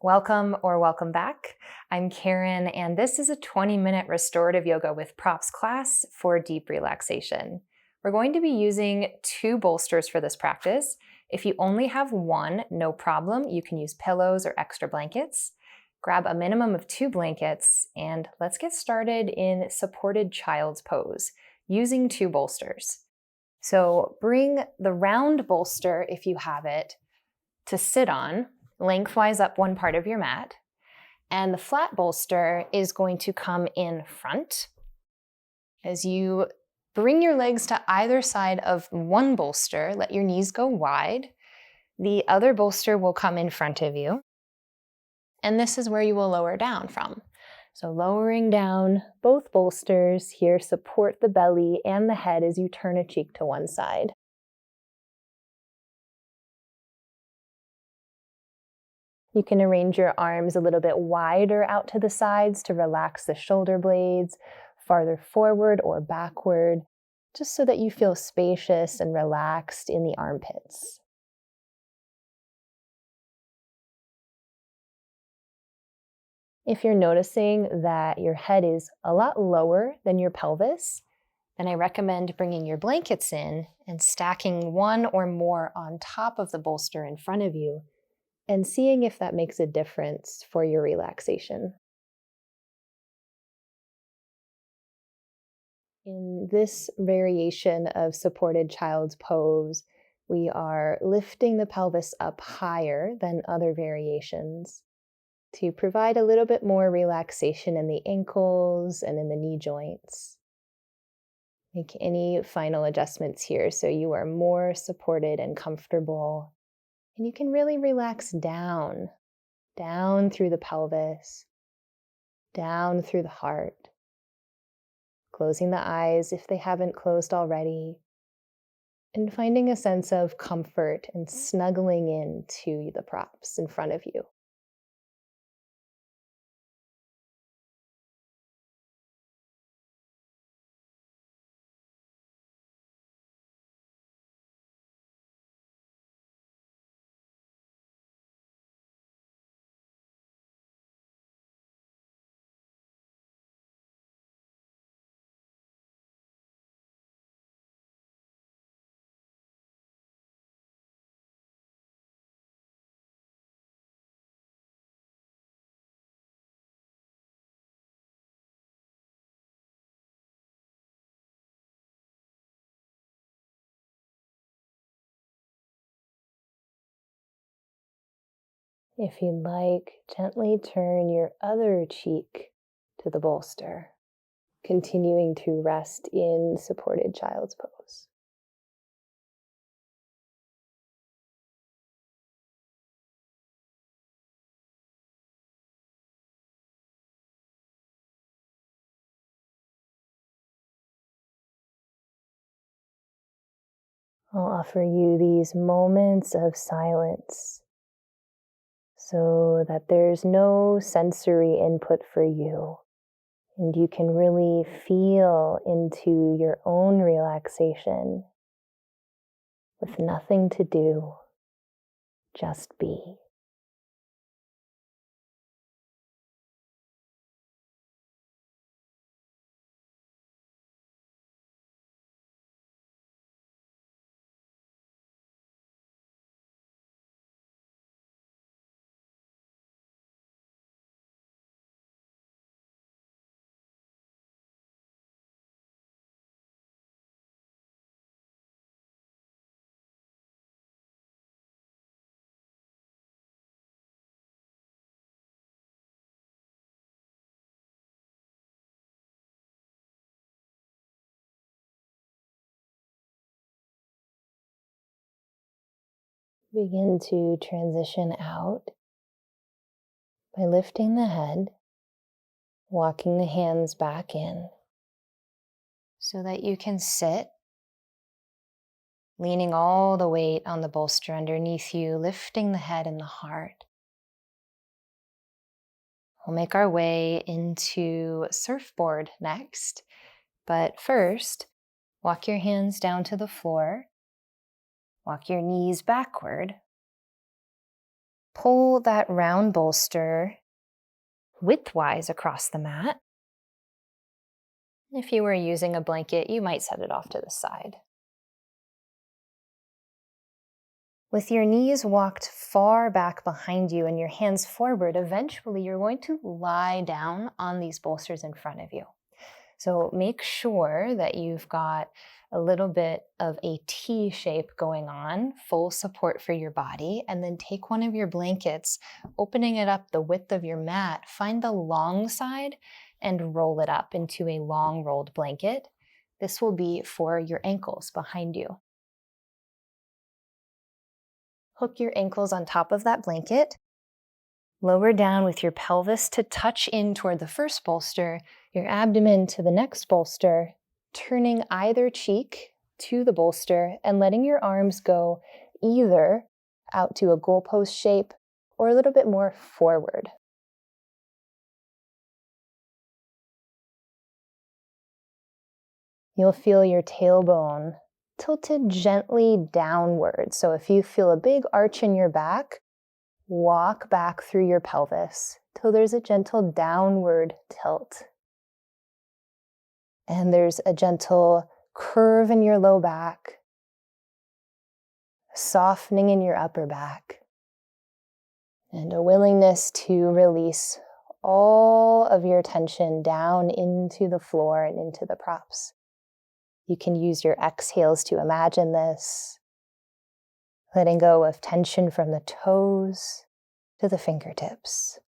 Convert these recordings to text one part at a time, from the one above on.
Welcome or welcome back. I'm Caren, and this is a 20-minute restorative yoga with props class for deep relaxation. We're going to be using 2 bolsters for this practice. If you only have one, no problem. You can use pillows or extra blankets. Grab a minimum of 2 blankets, and let's get started in supported child's pose using 2 bolsters. So bring the round bolster, if you have it, to sit on, lengthwise up one part of your mat, and the flat bolster is going to come in front. As you bring your legs to either side of one bolster, let your knees go wide. The other bolster will come in front of you, and this is where you will lower down from. So lowering down both bolsters here, support the belly and the head as you turn a cheek to one side. You can arrange your arms a little bit wider out to the sides to relax the shoulder blades, farther forward or backward, just so that you feel spacious and relaxed in the armpits. If you're noticing that your head is a lot lower than your pelvis, then I recommend bringing your blankets in and stacking one or more on top of the bolster in front of you, and seeing if that makes a difference for your relaxation. In this variation of supported child's pose, we are lifting the pelvis up higher than other variations to provide a little bit more relaxation in the ankles and in the knee joints. Make any final adjustments here so you are more supported and comfortable. And you can really relax down through the pelvis, down through the heart. Closing the eyes if they haven't closed already, and finding a sense of comfort and snuggling into the props in front of you. If you'd like, gently turn your other cheek to the bolster, continuing to rest in supported child's pose. I'll offer you these moments of silence so that there's no sensory input for you, and you can really feel into your own relaxation with nothing to do, just be. Begin to transition out by lifting the head, walking the hands back in so that you can sit, leaning all the weight on the bolster underneath you, lifting the head and the heart. We'll make our way into surfboard next, but first, walk your hands down to the floor, walk your knees backward, pull that round bolster widthwise across the mat. If you were using a blanket, you might set it off to the side. With your knees walked far back behind you and your hands forward, eventually you're going to lie down on these bolsters in front of you. So make sure that you've got a little bit of a T shape going on, full support for your body, and then take one of your blankets, opening it up the width of your mat, find the long side and roll it up into a long rolled blanket. This will be for your ankles behind you. Hook your ankles on top of that blanket. Lower down with your pelvis to touch in toward the first bolster, your abdomen to the next bolster, turning either cheek to the bolster and letting your arms go either out to a goalpost shape or a little bit more forward. You'll feel your tailbone tilted gently downward. So if you feel a big arch in your back, walk back through your pelvis till there's a gentle downward tilt. And there's a gentle curve in your low back, softening in your upper back, and a willingness to release all of your tension down into the floor and into the props. You can use your exhales to imagine this, letting go of tension from the toes to the fingertips.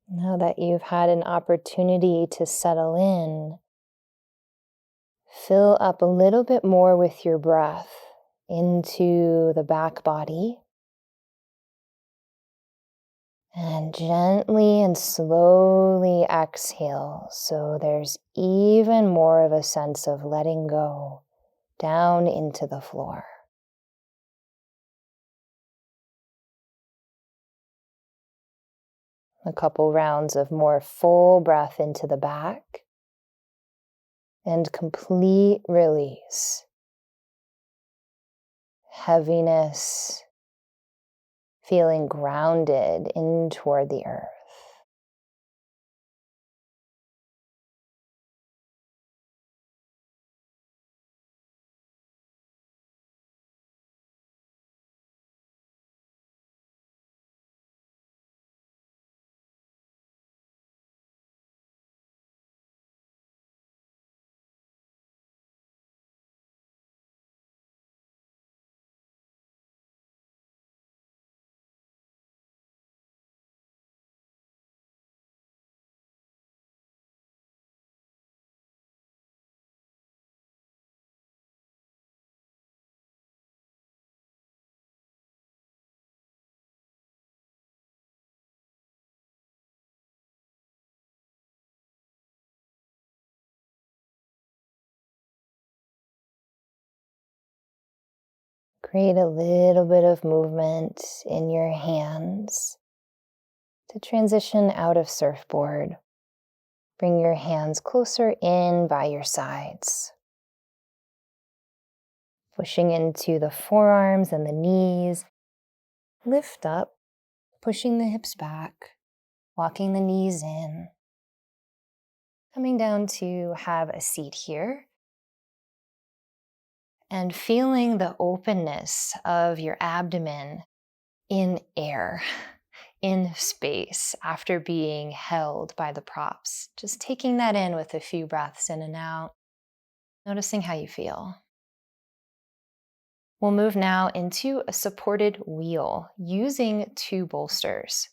Now that you've had an opportunity to settle in, fill up a little bit more with your breath into the back body. And gently and slowly exhale, so there's even more of a sense of letting go down into the floor. A couple rounds of more full breath into the back and complete release. Heaviness, feeling grounded in toward the earth. Create a little bit of movement in your hands to transition out of surfboard. Bring your hands closer in by your sides. Pushing into the forearms and the knees. Lift up, pushing the hips back, walking the knees in. Coming down to have a seat here. And feeling the openness of your abdomen in air, in space after being held by the props. Just taking that in with a few breaths in and out, noticing how you feel. We'll move now into a supported wheel using 2 bolsters.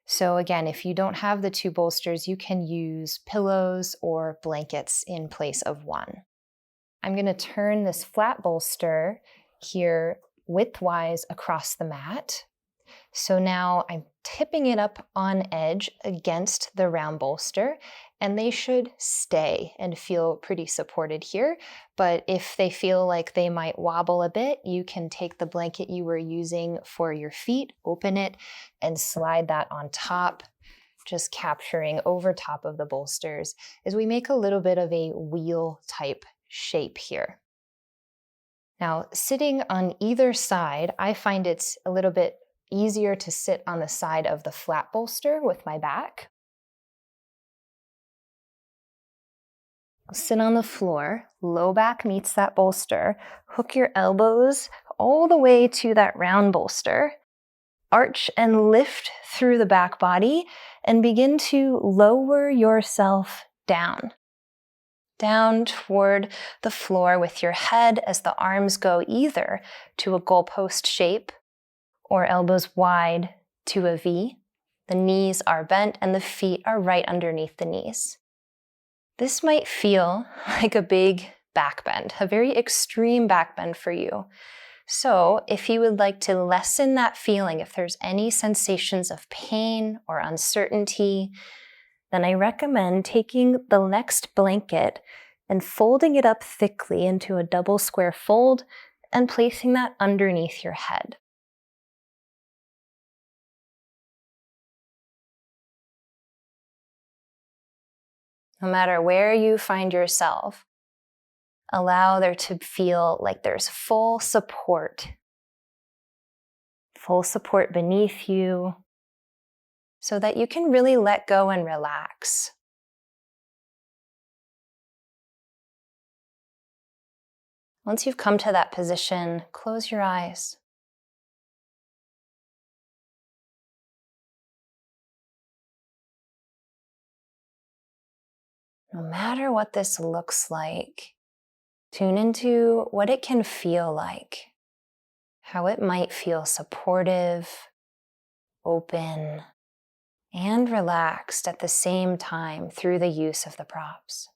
So again, if you don't have the 2 bolsters, you can use pillows or blankets in place of one. I'm going to turn this flat bolster here widthwise across the mat. So now I'm tipping it up on edge against the round bolster, and they should stay and feel pretty supported here. But if they feel like they might wobble a bit, you can take the blanket you were using for your feet, open it, and slide that on top, just capturing over top of the bolsters as we make a little bit of a wheel type shape here. Now, sitting on either side, I find it's a little bit easier to sit on the side of the flat bolster with my back. Sit on the floor, low back meets that bolster, hook your elbows all the way to that round bolster, arch and lift through the back body, and begin to lower yourself down toward the floor with your head as the arms go either to a goalpost shape or elbows wide to a V. The knees are bent and the feet are right underneath the knees. This might feel like a big back bend, a very extreme back bend for you. So if you would like to lessen that feeling, if there's any sensations of pain or uncertainty, then I recommend taking the next blanket and folding it up thickly into a double square fold and placing that underneath your head. No matter where you find yourself, allow there to feel like there's full support beneath you so that you can really let go and relax. Once you've come to that position, close your eyes. No matter what this looks like, tune into what it can feel like, how it might feel supportive, open, and relaxed at the same time through the use of the props.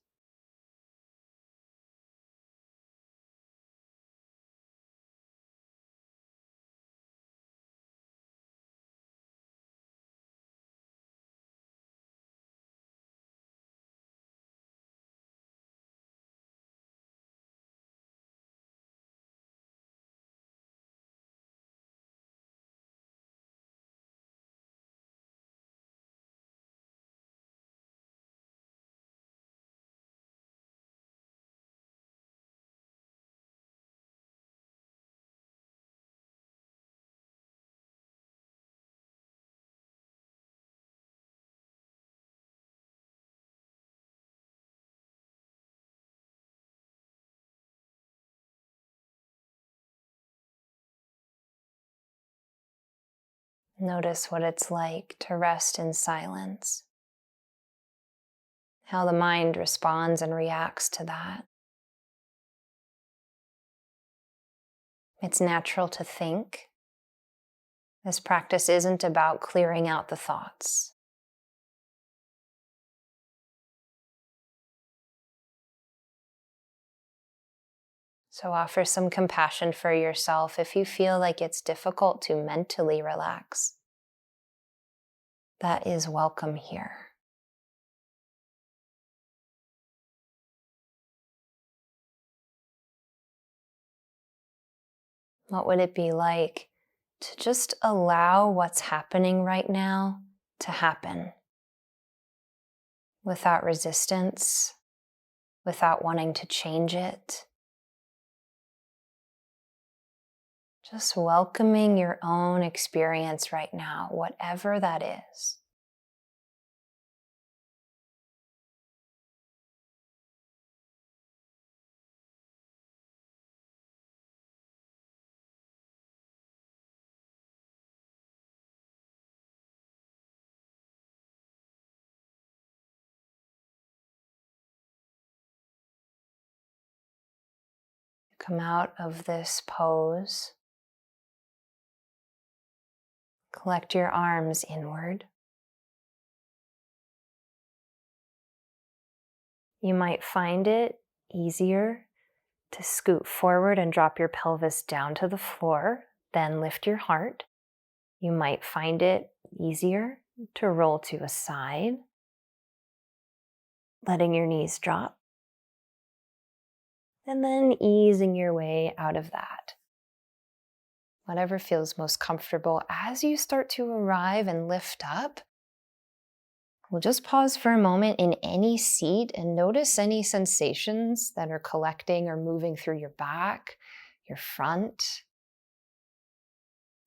Notice what it's like to rest in silence, how the mind responds and reacts to that. It's natural to think. This practice isn't about clearing out the thoughts. So offer some compassion for yourself if you feel like it's difficult to mentally relax. That is welcome here. What would it be like to just allow what's happening right now to happen without resistance, without wanting to change it? Just welcoming your own experience right now, whatever that is. Come out of this pose. Collect your arms inward. You might find it easier to scoot forward and drop your pelvis down to the floor, then lift your heart. You might find it easier to roll to a side, letting your knees drop, and then easing your way out of that. Whatever feels most comfortable. As you start to arrive and lift up, we'll just pause for a moment in any seat and notice any sensations that are collecting or moving through your back, your front.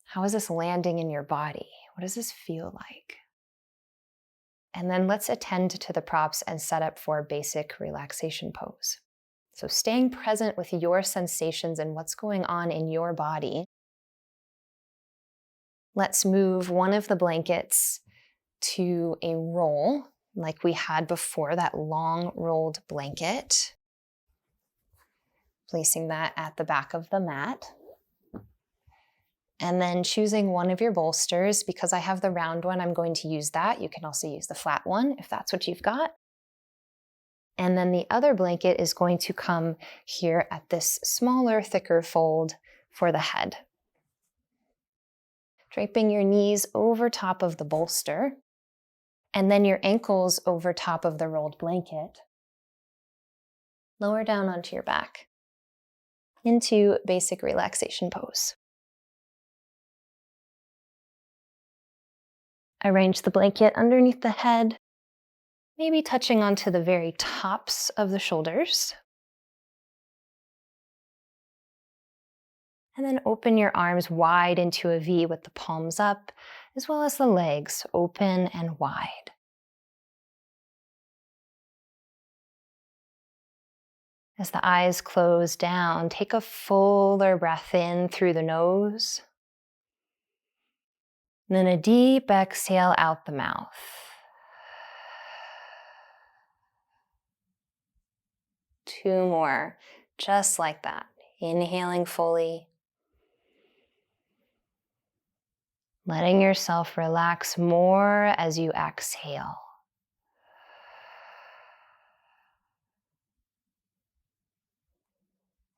How is this landing in your body? What does this feel like? And then let's attend to the props and set up for basic relaxation pose. So staying present with your sensations and what's going on in your body. Let's move one of the blankets to a roll like we had before, that long rolled blanket. Placing that at the back of the mat. And then choosing one of your bolsters. Because I have the round one, I'm going to use that. You can also use the flat one if that's what you've got. And then the other blanket is going to come here at this smaller, thicker fold for the head. Draping your knees over top of the bolster, and then your ankles over top of the rolled blanket. Lower down onto your back into basic relaxation pose. Arrange the blanket underneath the head, maybe touching onto the very tops of the shoulders. And then open your arms wide into a V with the palms up, as well as the legs open and wide. As the eyes close down, take a fuller breath in through the nose. And then a deep exhale out the mouth. Two more, just like that. Inhaling fully. Letting yourself relax more as you exhale.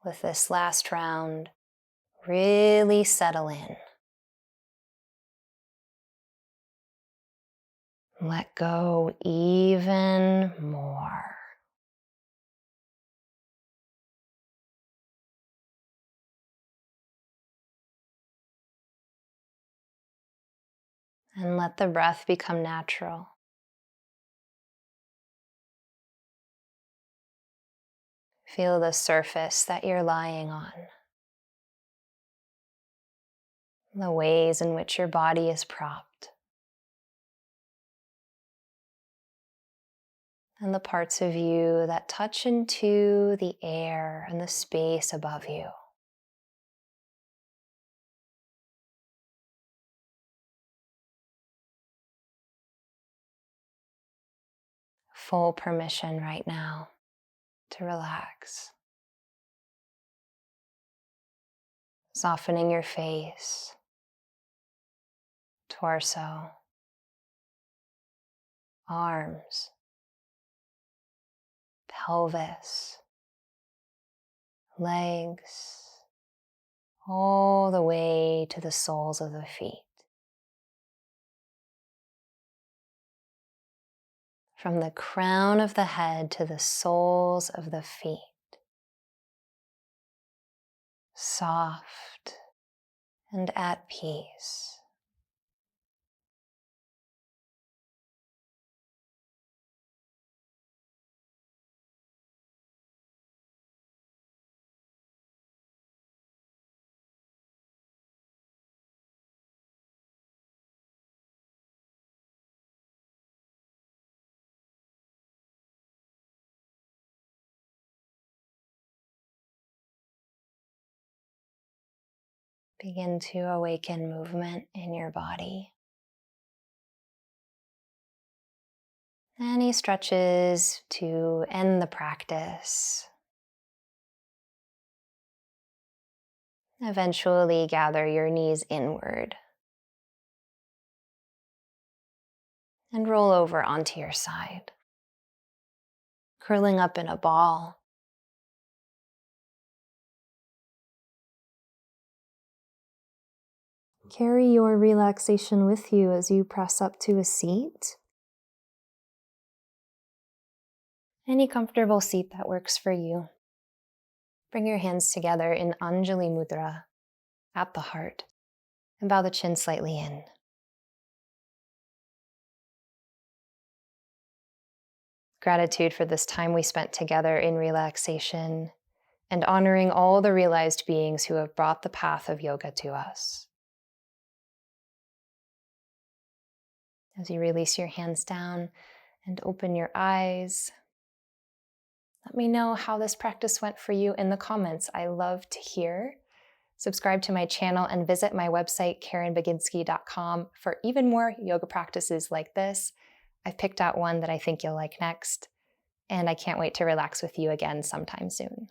With this last round, really settle in. Let go even more. And let the breath become natural. Feel the surface that you're lying on. The ways in which your body is propped. And the parts of you that touch into the air and the space above you. Full permission right now to relax. Softening your face, torso, arms, pelvis, legs, all the way to the soles of the feet. From the crown of the head to the soles of the feet. Soft and at peace. Begin to awaken movement in your body. Any stretches to end the practice. Eventually gather your knees inward and roll over onto your side, curling up in a ball. Carry your relaxation with you as you press up to a seat. Any comfortable seat that works for you. Bring your hands together in Anjali Mudra at the heart and bow the chin slightly in. Gratitude for this time we spent together in relaxation and honoring all the realized beings who have brought the path of yoga to us. As you release your hands down and open your eyes, let me know how this practice went for you in the comments. I love to hear. Subscribe to my channel and visit my website, KarenBaginski.com, for even more yoga practices like this. I've picked out one that I think you'll like next, and I can't wait to relax with you again sometime soon.